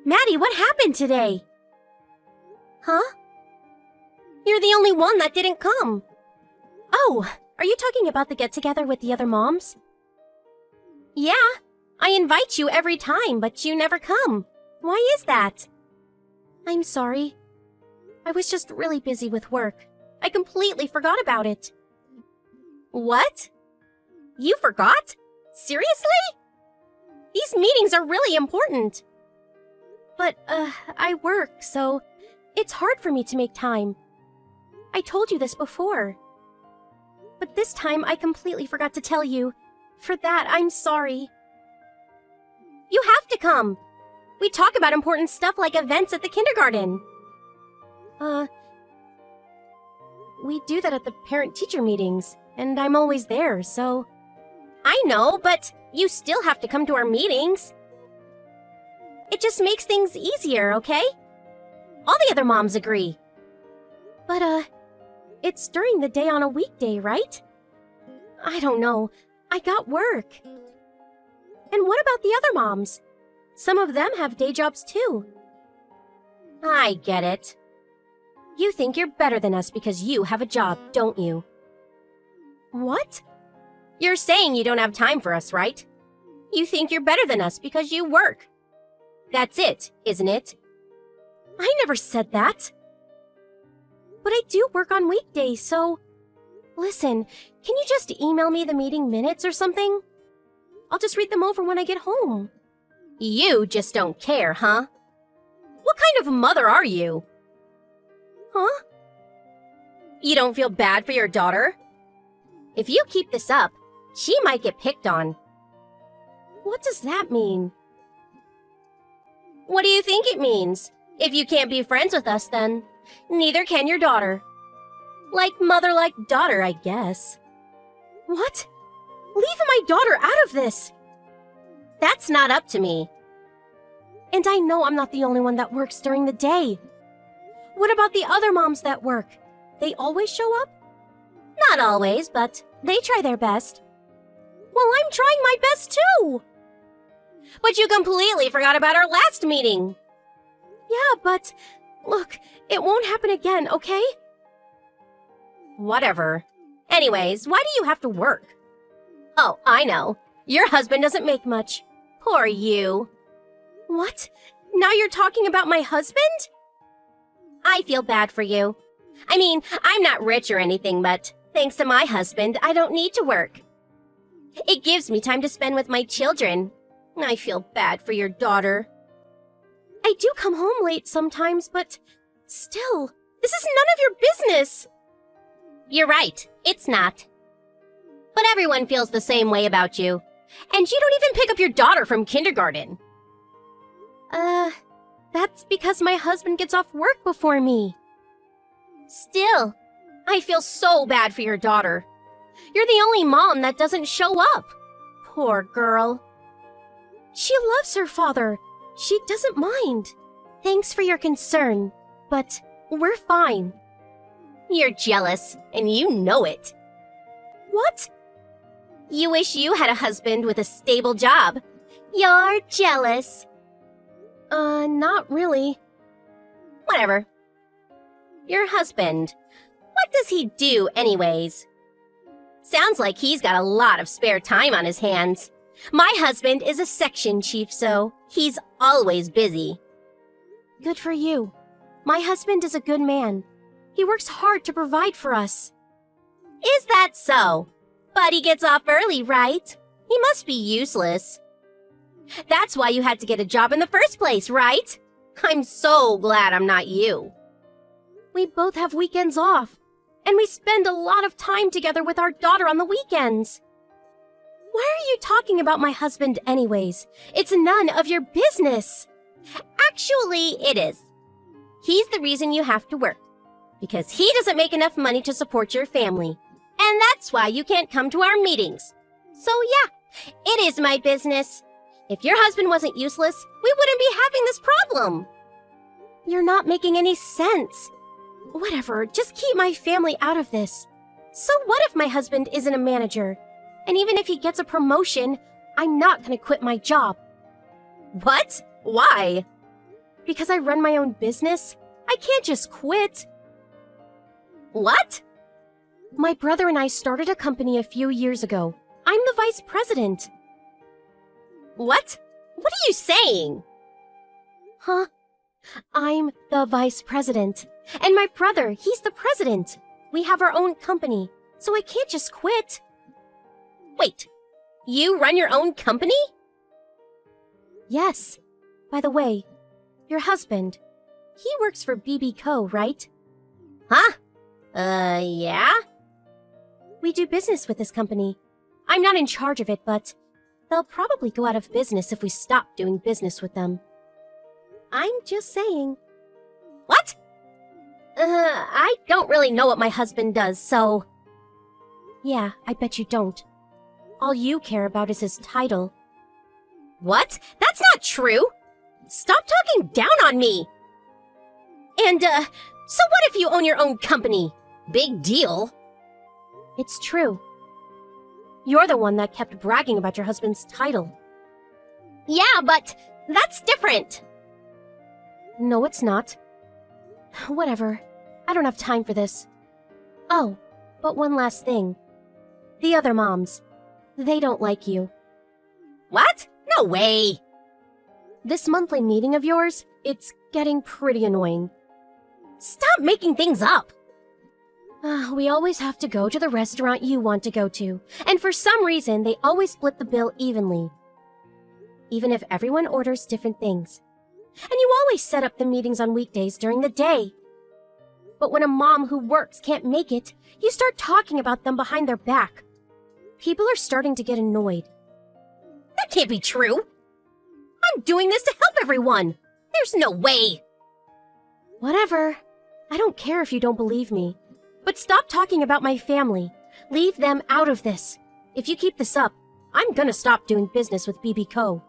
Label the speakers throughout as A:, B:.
A: Maddie, what happened today? Huh? You're the only one that didn't come. Oh, are you talking about the get-together with the other moms? Yeah, I invite you every time, but you never come. Why is that? I'm sorry. I was just really busy with work. I completely forgot about it. What? You forgot? Seriously? These meetings are really important. But, I work, so it's hard for me to make time. I told you this before. But this time I completely forgot to tell you. For that, I'm sorry. You have to come. We talk about important stuff like events at the kindergarten. We do that at the parent-teacher meetings, and I'm always there, so... I know, but you still have to come to our meetings. It just makes things easier, okay? All the other moms agree. But, it's during the day on a weekday, right? I don't know. I got work. And what about the other moms? Some of them have day jobs too. I get it. You think you're better than us because you have a job, don't you? What? You're saying you don't have time for us, right? You think you're better than us because you work. That's it, isn't it? I never said that. But I do work on weekdays, so... Listen, can you just email me the meeting minutes or something? I'll just read them over when I get home. You just don't care, huh? What kind of mother are you? Huh? You don't feel bad for your daughter? If you keep this up, she might get picked on. What does that mean? What do you think it means? If you can't be friends with us, then neither can your daughter. Like mother, like daughter, I guess. What? Leave my daughter out of this! That's not up to me. And I know I'm not the only one that works during the day. What about the other moms that work? They always show up? Not always, but they try their best. Well, I'm trying my best too! But you completely forgot about our last meeting. Yeah, but look, it won't happen again, okay? Whatever. Anyways, why do you have to work? Oh, I know. Your husband doesn't make much. Poor you. What? Now you're talking about my husband? I feel bad for you. I mean, I'm not rich or anything, but thanks to my husband, I don't need to work. It gives me time to spend with my children. I feel bad for your daughter. I do come home late sometimes, but still, this is none of your business. You're right, it's not. But everyone feels the same way about you. And you don't even pick up your daughter from kindergarten. That's because my husband gets off work before me. Still, I feel so bad for your daughter. You're the only mom that doesn't show up. Poor girl. She loves her father. She doesn't mind. Thanks for your concern, but we're fine. You're jealous, and you know it. What? You wish you had a husband with a stable job. You're jealous. Not really. Whatever. Your husband. What does he do anyways? Sounds like he's got a lot of spare time on his hands. My husband is a section chief, so he's always busy. Good for you. My husband is a good man. He works hard to provide for us. Is that so? But he gets off early, right? He must be useless. That's why you had to get a job in the first place, right? I'm so glad I'm not you. We both have weekends off, and we spend a lot of time together with our daughter on the weekends. Why are you talking about my husband anyways? It's none of your business. Actually, it is. He's the reason you have to work, because he doesn't make enough money to support your family. And that's why you can't come to our meetings. So yeah, it is my business. If your husband wasn't useless, we wouldn't be having this problem. You're not making any sense. Whatever, just keep my family out of this. So what if my husband isn't a manager? And even if he gets a promotion, I'm not gonna quit my job. What? Why? Because I run my own business, I can't just quit. What? My brother and I started a company a few years ago. I'm the vice president. What? What are you saying? Huh? I'm the vice president. And my brother, he's the president. We have our own company, so I can't just quit. Wait, you run your own company? Yes. By the way, your husband, he works for BB Co., right? Huh? Yeah? We do business with this company. I'm not in charge of it, but they'll probably go out of business if we stop doing business with them. I'm just saying. What? I don't really know what my husband does, so... Yeah, I bet you don't. All you care about is his title. What? That's not true! Stop talking down on me! And, so what if you own your own company? Big deal. It's true. You're the one that kept bragging about your husband's title. Yeah, but that's different. No, it's not. Whatever. I don't have time for this. Oh, but one last thing. The other moms. They don't like you. What? No way! This monthly meeting of yours, it's getting pretty annoying. Stop making things up! We always have to go to the restaurant you want to go to, and for some reason, they always split the bill evenly. Even if everyone orders different things. And you always set up the meetings on weekdays during the day. But when a mom who works can't make it, you start talking about them behind their back. People are starting to get annoyed. That can't be true! I'm doing this to help everyone! There's no way! Whatever. I don't care if you don't believe me. But stop talking about my family. Leave them out of this. If you keep this up, I'm gonna stop doing business with BB Co.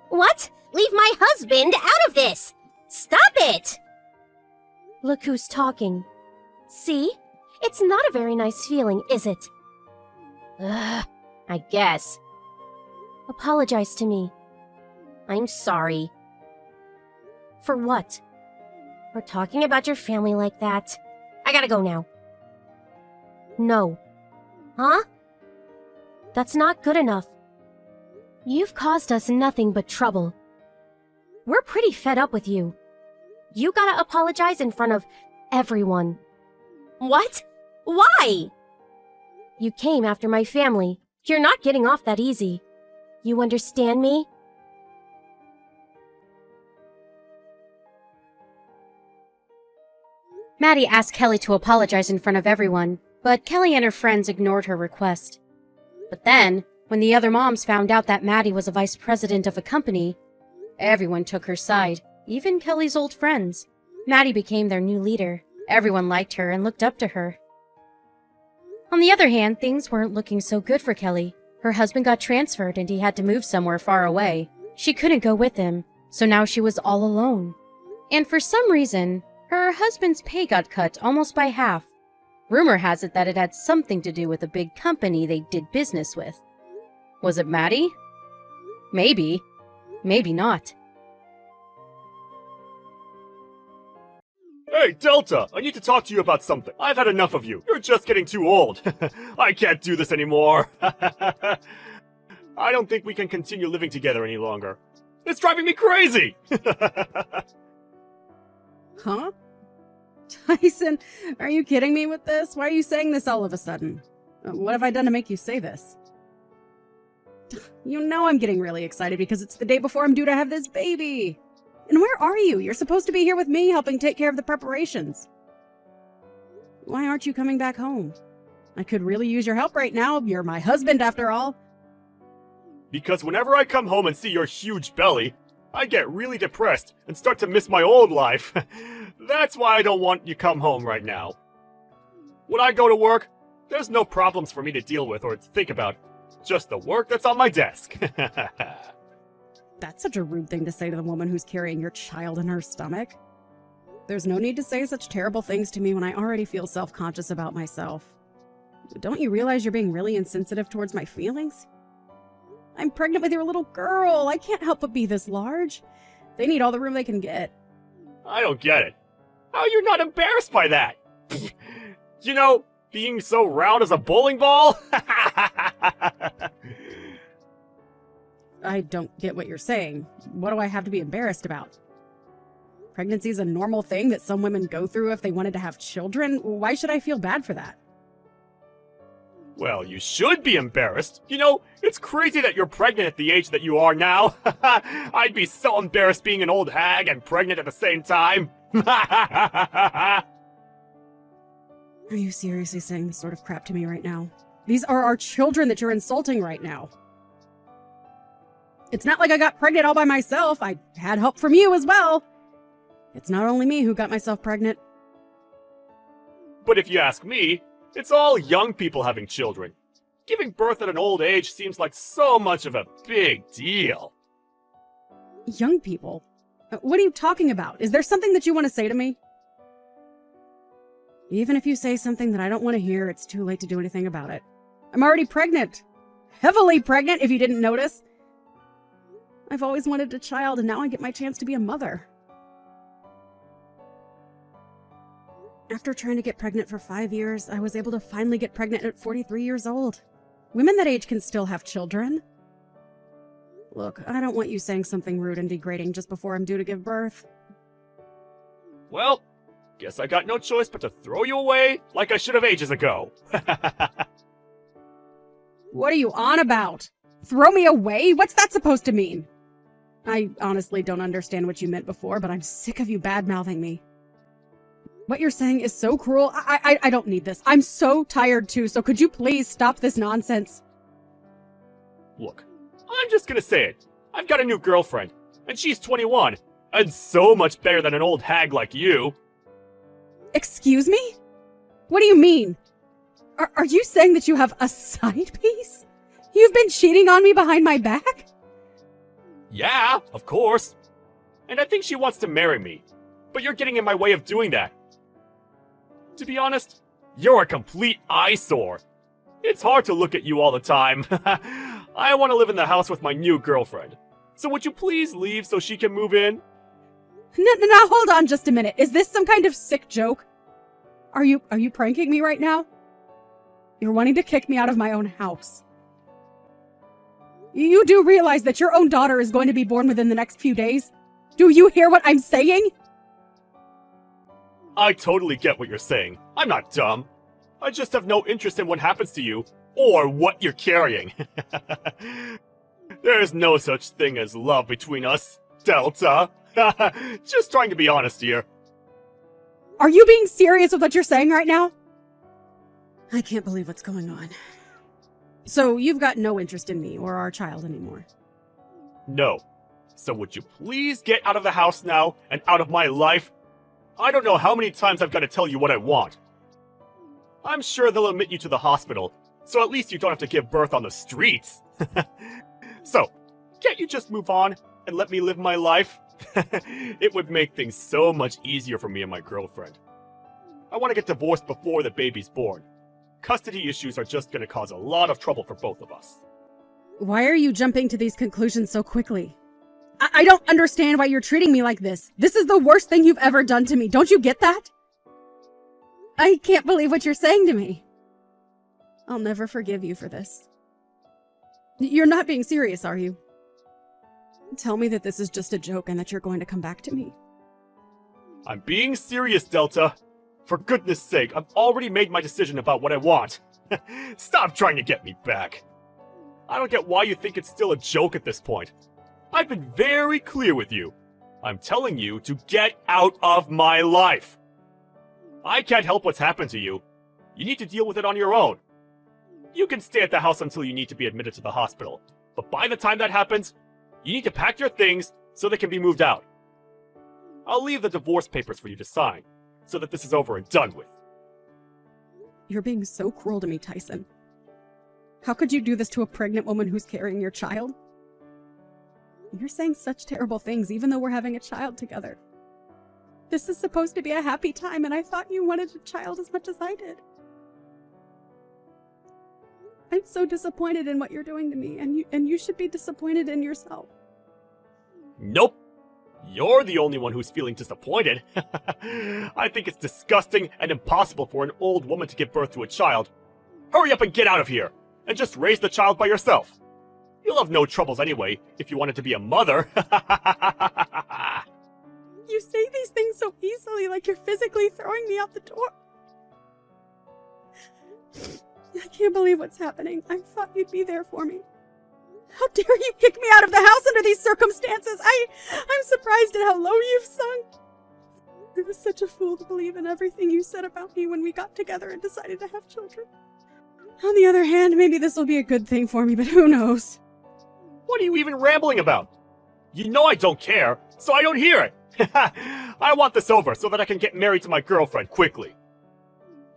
A: What? Leave my husband out of this! Stop it! Look who's talking. See? It's not a very nice feeling, is it? Ugh, I guess. Apologize to me. I'm sorry. For what? For talking about your family like that. I gotta go now. No. Huh? That's not good enough. You've caused us nothing but trouble. We're pretty fed up with you. You gotta apologize in front of everyone. What? Why? You came after my family. You're not getting off that easy. You understand me? Maddie asked Kelly to apologize in front of everyone, but Kelly and her friends ignored her request. But then, when the other moms found out that Maddie was a vice president of a company, everyone took her side, even Kelly's old friends. Maddie became their new leader. Everyone liked her and looked up to her. On the other hand, things weren't looking so good for Kelly. Her husband got transferred and he had to move somewhere far away. She couldn't go with him, so now she was all alone. And for some reason, her husband's pay got cut almost by half. Rumor has it that it had something to do with a big company they did business with. Was it Maddie? Maybe. Maybe not.
B: Hey, Delta! I need to talk to you about something. I've had enough of you. You're just getting too old. I can't do this anymore. I don't think we can continue living together any longer. It's driving me crazy!
C: Huh? Tyson, are you kidding me with this? Why are you saying this all of a sudden? What have I done to make you say this? You know I'm getting really excited because it's the day before I'm due to have this baby. And where are you? You're supposed to be here with me helping take care of the preparations. Why aren't you coming back home? I could really use your help right now. You're my husband after all.
B: Because whenever I come home and see your huge belly, I get really depressed and start to miss my old life. That's why I don't want you come home right now. When I go to work, there's no problems for me to deal with or to think about. Just the work that's on my desk.
C: That's such a rude thing to say to the woman who's carrying your child in her stomach. There's no need to say such terrible things to me when I already feel self-conscious about myself. Don't you realize you're being really insensitive towards my feelings? I'm pregnant with your little girl. I can't help but be this large. They need all the room they can get.
B: I don't get it. How are you not embarrassed by that? You know, being so round as a bowling ball?
C: I don't get what you're saying. What do I have to be embarrassed about? Pregnancy is a normal thing that some women go through if they wanted to have children. Why should I feel bad for that?
B: Well, you should be embarrassed. You know, it's crazy that you're pregnant at the age that you are now. I'd be so embarrassed being an old hag and pregnant at the same time.
C: Are you seriously saying this sort of crap to me right now? These are our children that you're insulting right now. It's not like I got pregnant all by myself. I had help from you as well. It's not only me who got myself pregnant.
B: But if you ask me, it's all young people having children. Giving birth at an old age seems like so much of a big deal.
C: Young people? What are you talking about? Is there something that you want to say to me? Even if you say something that I don't want to hear, it's too late to do anything about it. I'm already pregnant. Heavily pregnant, if you didn't notice. I've always wanted a child, and now I get my chance to be a mother. After trying to get pregnant for 5 years, I was able to finally get pregnant at 43 years old. Women that age can still have children. Look, I don't want you saying something rude and degrading just before I'm due to give birth.
B: Well, guess I got no choice but to throw you away like I should have ages ago.
C: What are you on about? Throw me away? What's that supposed to mean? I honestly don't understand what you meant before, but I'm sick of you bad-mouthing me. What you're saying is so cruel. I don't need this. I'm so tired too, so could you please stop this nonsense?
B: Look, I'm just gonna say it. I've got a new girlfriend, and she's 21, and so much better than an old hag like you.
C: Excuse me? What do you mean? Are you saying that you have a side piece? You've been cheating on me behind my back?
B: Yeah, of course. And I think she wants to marry me, but you're getting in my way of doing that. To be honest, you're a complete eyesore. It's hard to look at you all the time. I want to live in the house with my new girlfriend. So would you please leave so she can move in?
C: No, hold on just a minute. Is this some kind of sick joke? Are you pranking me right now? You're wanting to kick me out of my own house. You do realize that your own daughter is going to be born within the next few days? Do you hear what I'm saying?
B: I totally get what you're saying. I'm not dumb. I just have no interest in what happens to you, or what you're carrying. There's no such thing as love between us, Delta. Just trying to be honest here.
C: Are you being serious with what you're saying right now? I can't believe what's going on. So you've got no interest in me or our child anymore?
B: No. So would you please get out of the house now and out of my life? I don't know how many times I've got to tell you what I want. I'm sure they'll admit you to the hospital, so at least you don't have to give birth on the streets. So, can't you just move on and let me live my life? It would make things so much easier for me and my girlfriend. I want to get divorced before the baby's born. Custody issues are just going to cause a lot of trouble for both of us.
C: Why are you jumping to these conclusions so quickly? I don't understand why you're treating me like this. This is the worst thing you've ever done to me. Don't you get that? I can't believe what you're saying to me. I'll never forgive you for this. You're not being serious, are you? Tell me that this is just a joke and that you're going to come back to me.
B: I'm being serious, Delta. For goodness sake, I've already made my decision about what I want. Stop trying to get me back. I don't get why you think it's still a joke at this point. I've been very clear with you. I'm telling you to get out of my life. I can't help what's happened to you. You need to deal with it on your own. You can stay at the house until you need to be admitted to the hospital. But by the time that happens, you need to pack your things so they can be moved out. I'll leave the divorce papers for you to sign, so that this is over and done with.
C: You're being so cruel to me, Tyson. How could you do this to a pregnant woman who's carrying your child? You're saying such terrible things, even though we're having a child together. This is supposed to be a happy time, and I thought you wanted a child as much as I did. I'm so disappointed in what you're doing to me, and you should be disappointed in yourself.
B: Nope. You're the only one who's feeling disappointed. I think it's disgusting and impossible for an old woman to give birth to a child. Hurry up and get out of here, and just raise the child by yourself. You'll have no troubles anyway, if you wanted to be a mother.
C: You say these things so easily, like you're physically throwing me out the door. I can't believe what's happening. I thought you'd be there for me. How dare you kick me out of the house under these circumstances? I'm surprised at how low you've sunk. I was such a fool to believe in everything you said about me when we got together and decided to have children. On the other hand, maybe this will be a good thing for me, but who knows?
B: What are you even rambling about? You know I don't care, so I don't hear it. I want this over so that I can get married to my girlfriend quickly.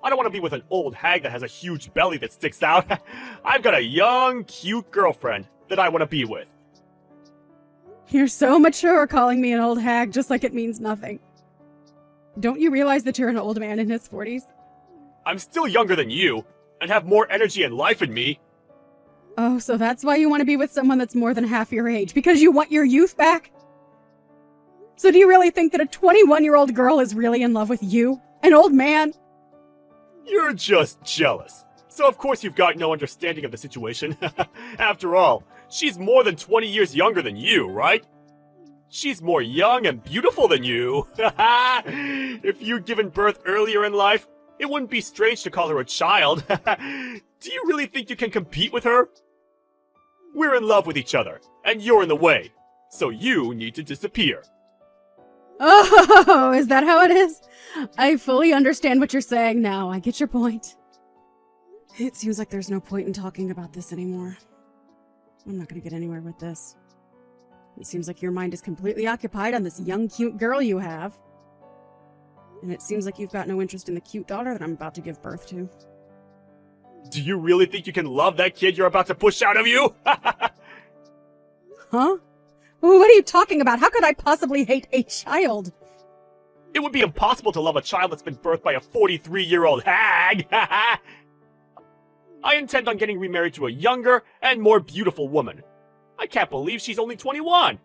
B: I don't want to be with an old hag that has a huge belly that sticks out. I've got a young, cute girlfriend that I want to be with.
C: You're so mature calling me an old hag just like it means nothing. Don't you realize that you're an old man in his 40s?
B: I'm still younger than you, and have more energy and life in me.
C: Oh, so that's why you want to be with someone that's more than half your age, because you want your youth back? So do you really think that a 21-year-old girl is really in love with you, an old man?
B: You're just jealous. So of course you've got no understanding of the situation. After all, she's more than 20 years younger than you, right? She's more young and beautiful than you. If you'd given birth earlier in life, it wouldn't be strange to call her a child. Do you really think you can compete with her? We're in love with each other, and you're in the way. So you need to disappear.
C: Oh, is that how it is? I fully understand what you're saying now. I get your point. It seems like there's no point in talking about this anymore. I'm not going to get anywhere with this. It seems like your mind is completely occupied on this young, cute girl you have. And it seems like you've got no interest in the cute daughter that I'm about to give birth to.
B: Do you really think you can love that kid you're about to push out of you?
C: Huh? What are you talking about? How could I possibly hate a child?
B: It would be impossible to love a child that's been birthed by a 43-year-old hag. I intend on getting remarried to a younger and more beautiful woman. I can't believe she's only 21.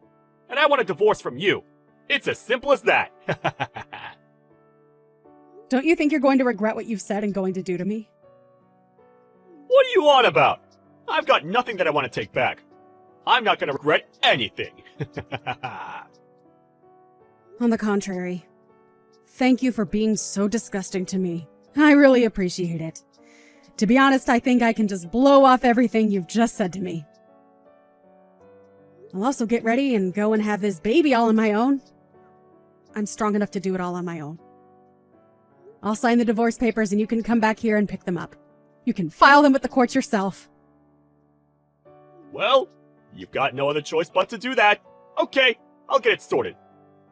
B: And I want a divorce from you. It's as simple as that.
C: Don't you think you're going to regret what you've said and going to do to me?
B: What are you on about? I've got nothing that I want to take back. I'm not going to regret anything.
C: On the contrary, thank you for being so disgusting to me. I really appreciate it. To be honest, I think I can just blow off everything you've just said to me. I'll also get ready and go and have this baby all on my own. I'm strong enough to do it all on my own. I'll sign the divorce papers and you can come back here and pick them up. You can file them with the courts yourself.
B: Well, you've got no other choice but to do that. Okay, I'll get it sorted.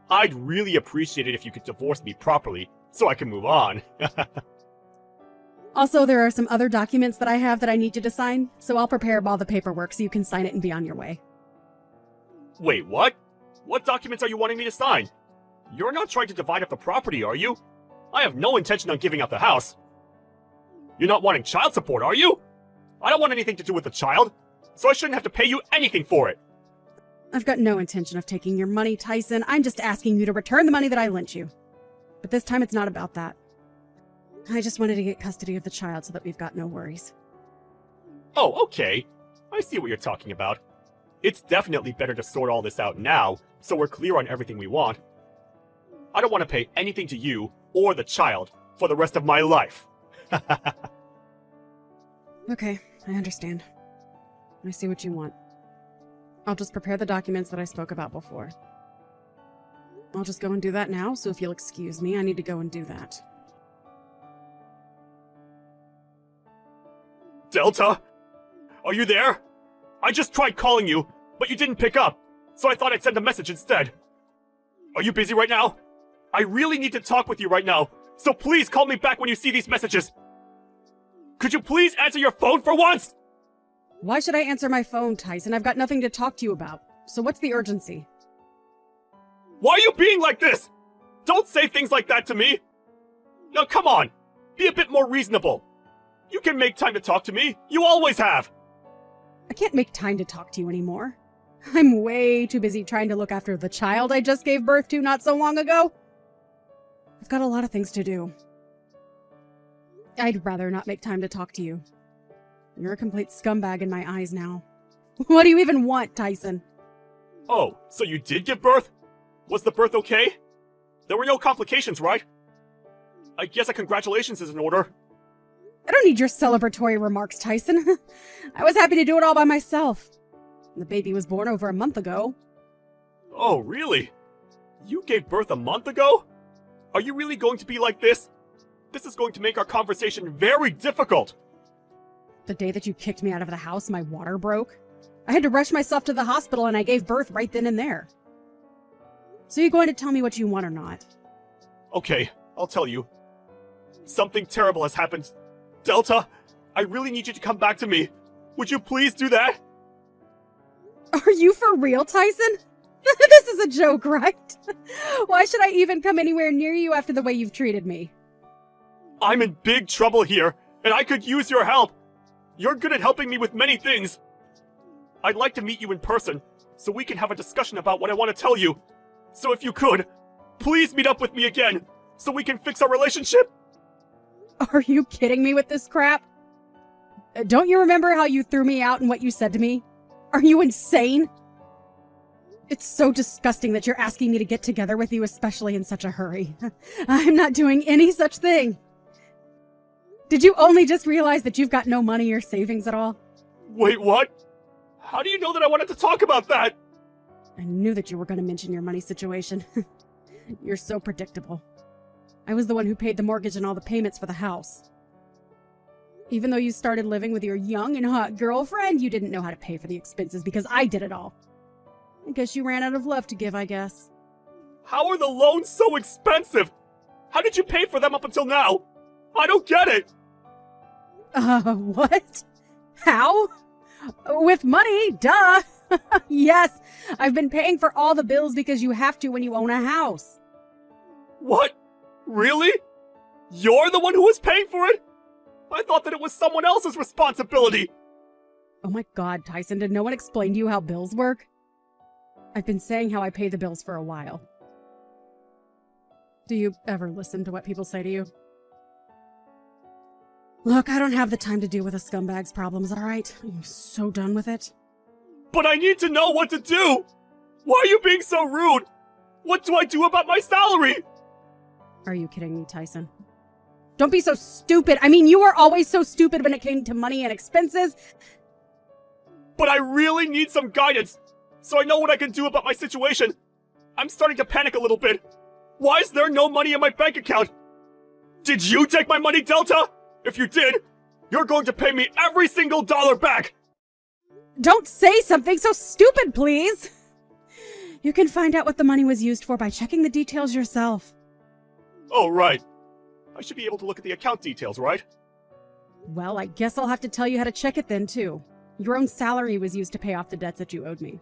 B: I'd really appreciate it if you could divorce me properly, so I can move on.
C: Also, there are some other documents that I have that I need you to sign, so I'll prepare all the paperwork so you can sign it and be on your way.
B: Wait, what? What documents are you wanting me to sign? You're not trying to divide up the property, are you? I have no intention on giving up the house. You're not wanting child support, are you? I don't want anything to do with the child, so I shouldn't have to pay you anything for it.
C: I've got no intention of taking your money, Tyson. I'm just asking you to return the money that I lent you. But this time it's not about that. I just wanted to get custody of the child so that we've got no worries.
B: Oh, okay. I see what you're talking about. It's definitely better to sort all this out now, so we're clear on everything we want. I don't want to pay anything to you or the child for the rest of my life.
C: Okay, I understand. I see what you want. I'll just prepare the documents that I spoke about before. I'll just go and do that now, so if you'll excuse me, I need to go and do that.
B: Delta? Are you there? I just tried calling you, but you didn't pick up, so I thought I'd send a message instead. Are you busy right now? I really need to talk with you right now, so please call me back when you see these messages. Could you please answer your phone for once?
C: Why should I answer my phone, Tyson? I've got nothing to talk to you about. So what's the urgency?
B: Why are you being like this? Don't say things like that to me. Now come on, be a bit more reasonable. You can make time to talk to me. You always have.
C: I can't make time to talk to you anymore. I'm way too busy trying to look after the child I just gave birth to not so long ago. I've got a lot of things to do. I'd rather not make time to talk to you. You're a complete scumbag in my eyes now. What do you even want, Tyson?
B: Oh, so you did give birth? Was the birth okay? There were no complications, right? I guess a congratulations is in order.
C: I don't need your celebratory remarks, Tyson. I was happy to do it all by myself. The baby was born over a month ago.
B: Oh, really? You gave birth a month ago? Are you really going to be like this? This is going to make our conversation very difficult.
C: The day that you kicked me out of the house, my water broke. I had to rush myself to the hospital and I gave birth right then and there. So you're going to tell me what you want or not?
B: Okay, I'll tell you. Something terrible has happened. Delta, I really need you to come back to me. Would you please do that?
C: Are you for real, Tyson? This is a joke, right? Why should I even come anywhere near you after the way you've treated me?
B: I'm in big trouble here, and I could use your help. You're good at helping me with many things. I'd like to meet you in person, so we can have a discussion about what I want to tell you. So if you could, please meet up with me again, so we can fix our relationship.
C: Are you kidding me with this crap? Don't you remember how you threw me out and what you said to me? Are you insane? It's so disgusting that you're asking me to get together with you, especially in such a hurry. I'm not doing any such thing. Did you only just realize that you've got no money or savings at all?
B: Wait, what? How do you know that I wanted to talk about that?
C: I knew that you were going to mention your money situation. You're so predictable. I was the one who paid the mortgage and all the payments for the house. Even though you started living with your young and hot girlfriend, you didn't know how to pay for the expenses because I did it all. I guess you ran out of love to give, I guess.
B: How are the loans so expensive? How did you pay for them up until now? I don't get it.
C: What? How? With money, duh. Yes, I've been paying for all the bills because you have to when you own a house.
B: What? Really? You're the one who was paying for it? I thought that it was someone else's responsibility.
C: Oh my god, Tyson, did no one explain to you how bills work? I've been saying how I pay the bills for a while. Do you ever listen to what people say to you? Look, I don't have the time to deal with a scumbag's problems, alright? I'm so done with it.
B: But I need to know what to do! Why are you being so rude? What do I do about my salary?
C: Are you kidding me, Tyson? Don't be so stupid. I mean, you were always so stupid when it came to money and expenses.
B: But I really need some guidance, so I know what I can do about my situation. I'm starting to panic a little bit. Why is there no money in my bank account? Did you take my money, Delta? If you did, you're going to pay me every single dollar back!
C: Don't say something so stupid, please! You can find out what the money was used for by checking the details yourself.
B: Oh, right. I should be able to look at the account details, right?
C: Well, I guess I'll have to tell you how to check it then, too. Your own salary was used to pay off the debts that you owed me.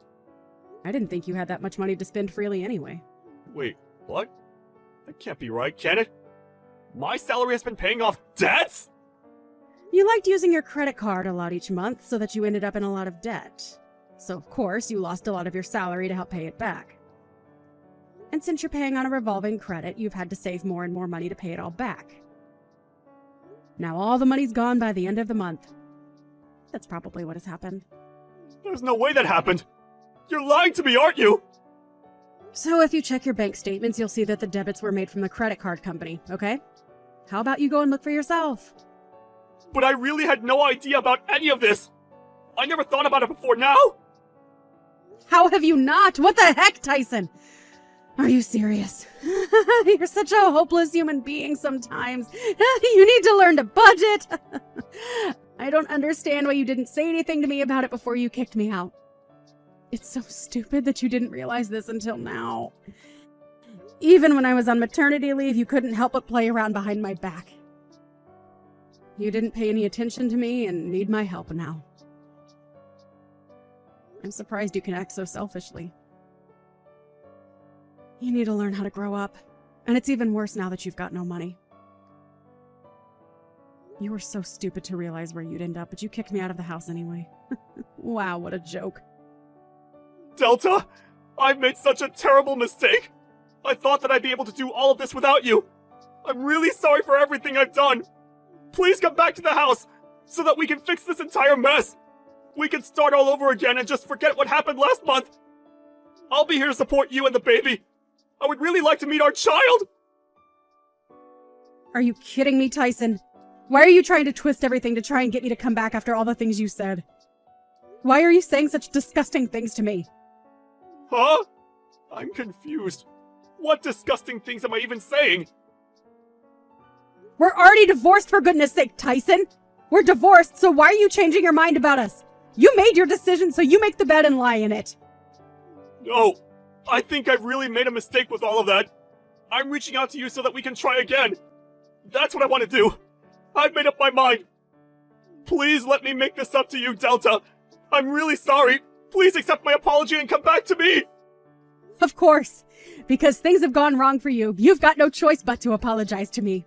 C: I didn't think you had that much money to spend freely anyway.
B: Wait, what? That can't be right, can it? My salary has been paying off debts?
C: You liked using your credit card a lot each month so that you ended up in a lot of debt. So, of course, you lost a lot of your salary to help pay it back. And since you're paying on a revolving credit, you've had to save more and more money to pay it all back. Now all the money's gone by the end of the month. That's probably what has happened.
B: There's no way that happened. You're lying to me, aren't you?
C: So if you check your bank statements, you'll see that the debits were made from the credit card company, okay? How about you go and look for yourself?
B: But I really had no idea about any of this. I never thought about it before now.
C: How have you not? What the heck, Tyson? Are you serious? You're such a hopeless human being sometimes. You need to learn to budget. I don't understand why you didn't say anything to me about it before you kicked me out. It's so stupid that you didn't realize this until now. Even when I was on maternity leave, you couldn't help but play around behind my back. You didn't pay any attention to me and need my help now. I'm surprised you can act so selfishly. You need to learn how to grow up. And it's even worse now that you've got no money. You were so stupid to realize where you'd end up, but you kicked me out of the house anyway. Wow, what a joke.
B: Delta, I've made such a terrible mistake. I thought that I'd be able to do all of this without you. I'm really sorry for everything I've done. Please come back to the house so that we can fix this entire mess. We can start all over again and just forget what happened last month. I'll be here to support you and the baby. I would really like to meet our child.
C: Are you kidding me, Tyson? Why are you trying to twist everything to try and get me to come back after all the things you said? Why are you saying such disgusting things to me?
B: Huh? I'm confused. What disgusting things am I even saying?
C: We're already divorced, for goodness sake, Tyson! We're divorced, so why are you changing your mind about us? You made your decision, so you make the bed and lie in it.
B: No, I think I've really made a mistake with all of that. I'm reaching out to you so that we can try again. That's what I want to do. I've made up my mind. Please let me make this up to you, Delta. I'm really sorry. Please accept my apology and come back to me.
C: Of course. Because things have gone wrong for you. You've got no choice but to apologize to me.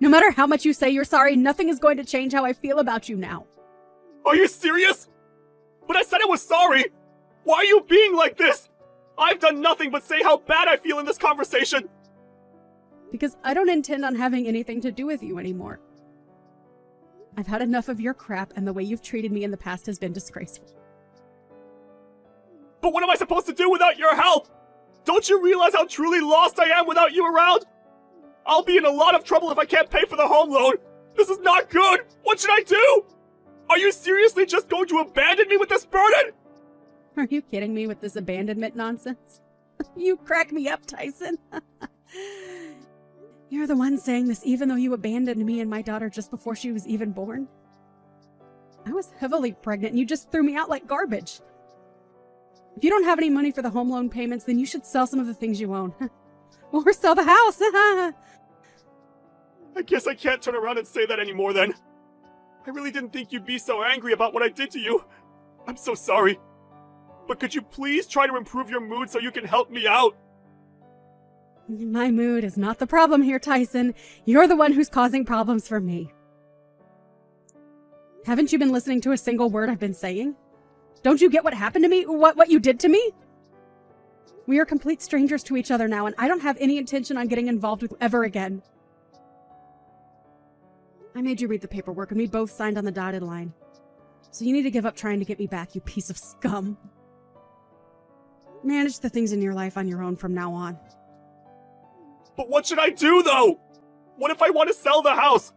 C: No matter how much you say you're sorry, nothing is going to change how I feel about you now.
B: Are you serious? But I said I was sorry. Why are you being like this? I've done nothing but say how bad I feel in this conversation.
C: Because I don't intend on having anything to do with you anymore. I've had enough of your crap, and the way you've treated me in the past has been disgraceful.
B: But what am I supposed to do without your help? Don't you realize how truly lost I am without you around? I'll be in a lot of trouble if I can't pay for the home loan. This is not good. What should I do? Are you seriously just going to abandon me with this burden?
C: Are you kidding me with this abandonment nonsense? You crack me up, Tyson. You're the one saying this even though you abandoned me and my daughter just before she was even born? I was heavily pregnant and you just threw me out like garbage. If you don't have any money for the home loan payments, then you should sell some of the things you own. Or sell the house.
B: I guess I can't turn around and say that anymore then. I really didn't think you'd be so angry about what I did to you. I'm so sorry. But could you please try to improve your mood so you can help me out?
C: My mood is not the problem here, Tyson. You're the one who's causing problems for me. Haven't you been listening to a single word I've been saying? Don't you get what happened to me? What you did to me? We are complete strangers to each other now, and I don't have any intention on getting involved with you ever again. I made you read the paperwork, and we both signed on the dotted line. So you need to give up trying to get me back, you piece of scum. Manage the things in your life on your own from now on.
B: But what should I do, though? What if I want to sell the house?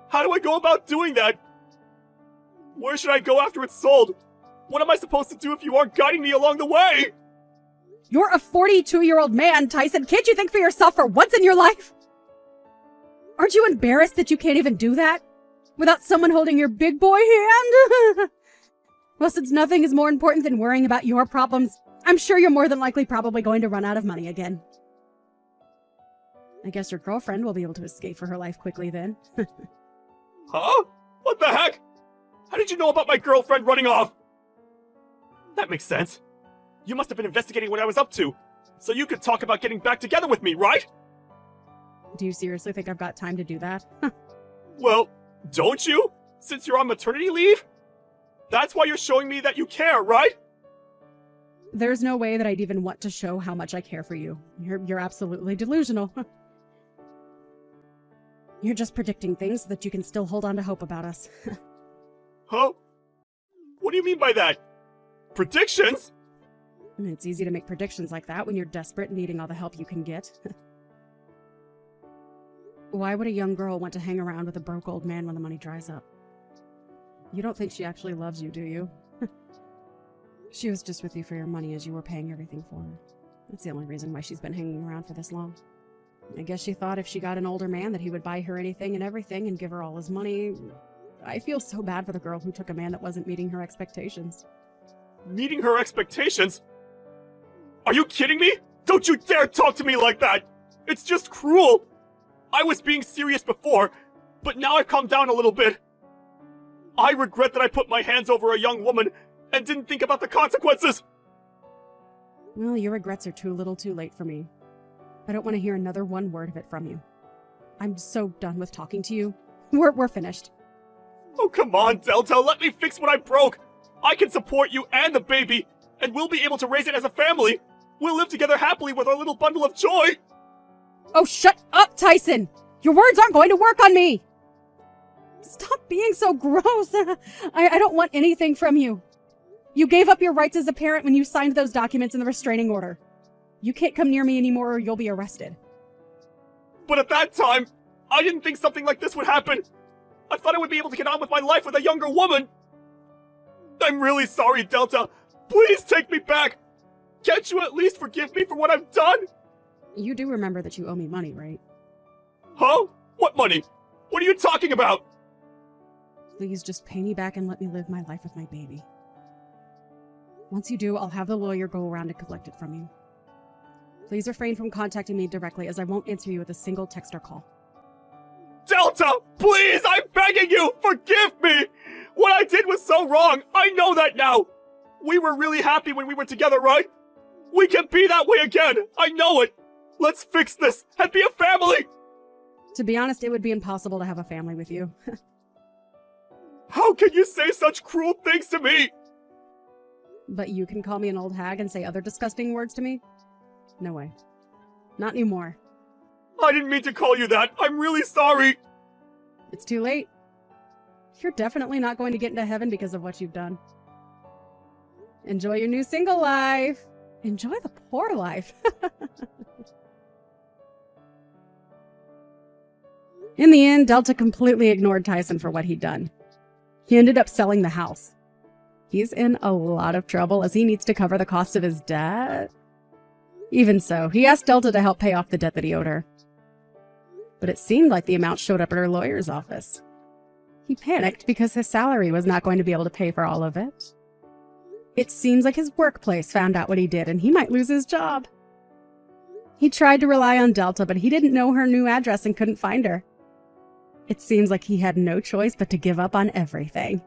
B: How do I go about doing that? Where should I go after it's sold? What am I supposed to do if you aren't guiding me along the way?
C: You're a 42-year-old man, Tyson. Can't you think for yourself for once in your life? Aren't you embarrassed that you can't even do that? Without someone holding your big boy hand? Well, since nothing is more important than worrying about your problems, I'm sure you're more than likely probably going to run out of money again. I guess your girlfriend will be able to escape for her life quickly then.
B: Huh? What the heck? How did you know about my girlfriend running off? That makes sense. You must have been investigating what I was up to, so you could talk about getting back together with me, right?
C: Do you seriously think I've got time to do that?
B: Well, don't you? Since you're on maternity leave? That's why you're showing me that you care, right?
C: There's no way that I'd even want to show how much I care for you. You're absolutely delusional. You're just predicting things so that you can still hold on to hope about us.
B: Huh? What do you mean by that? Predictions?
C: It's easy to make predictions like that when you're desperate and needing all the help you can get. Why would a young girl want to hang around with a broke old man when the money dries up? You don't think she actually loves you, do you? She was just with you for your money as you were paying everything for her. That's the only reason why she's been hanging around for this long. I guess she thought if she got an older man that he would buy her anything and everything and give her all his money. I feel so bad for the girl who took a man that wasn't meeting her expectations.
B: Meeting her expectations? Are you kidding me? Don't you dare talk to me like that! It's just cruel! I was being serious before, but now I've calmed down a little bit. I regret that I put my hands over a young woman and didn't think about the consequences!
C: Well, your regrets are too little too late for me. I don't want to hear another one word of it from you. I'm so done with talking to you. We're finished.
B: Oh, come on, Delta, let me fix what I broke! I can support you and the baby! and we'll be able to raise it as a family. We'll live together happily with our little bundle of joy.
C: Oh, shut up, Tyson! Your words aren't going to work on me! Stop being so gross. I don't want anything from you. You gave up your rights as a parent when you signed those documents in the restraining order. You can't come near me anymore or you'll be arrested.
B: But at that time, I didn't think something like this would happen. I thought I would be able to get on with my life with a younger woman. I'm really sorry, Delta. Please take me back. Can't you at least forgive me for what I've done?
C: You do remember that you owe me money, right?
B: Huh? What money? What are you talking about?
C: Please just pay me back and let me live my life with my baby. Once you do, I'll have the lawyer go around and collect it from you. Please refrain from contacting me directly, as I won't answer you with a single text or call.
B: Delta, please, I'm begging you, forgive me! What I did was so wrong, I know that now! We were really happy when we were together, right? We can be that way again, I know it! Let's fix this and be a family!
C: To be honest, it would be impossible to have a family with you.
B: How can you say such cruel things to me?
C: But you can call me an old hag and say other disgusting words to me? No way. Not anymore.
B: I didn't mean to call you that, I'm really sorry!
C: It's too late. You're definitely not going to get into heaven because of what you've done. Enjoy your new single life. Enjoy the poor life. In the end, Delta completely ignored Tyson for what he'd done. He ended up selling the house. He's in a lot of trouble as he needs to cover the cost of his debt. Even so, he asked Delta to help pay off the debt that he owed her. But it seemed like the amount showed up at her lawyer's office. He panicked because his salary was not going to be able to pay for all of it. It seems like his workplace found out what he did and he might lose his job. He tried to rely on Delta, but he didn't know her new address and couldn't find her. It seems like he had no choice but to give up on everything.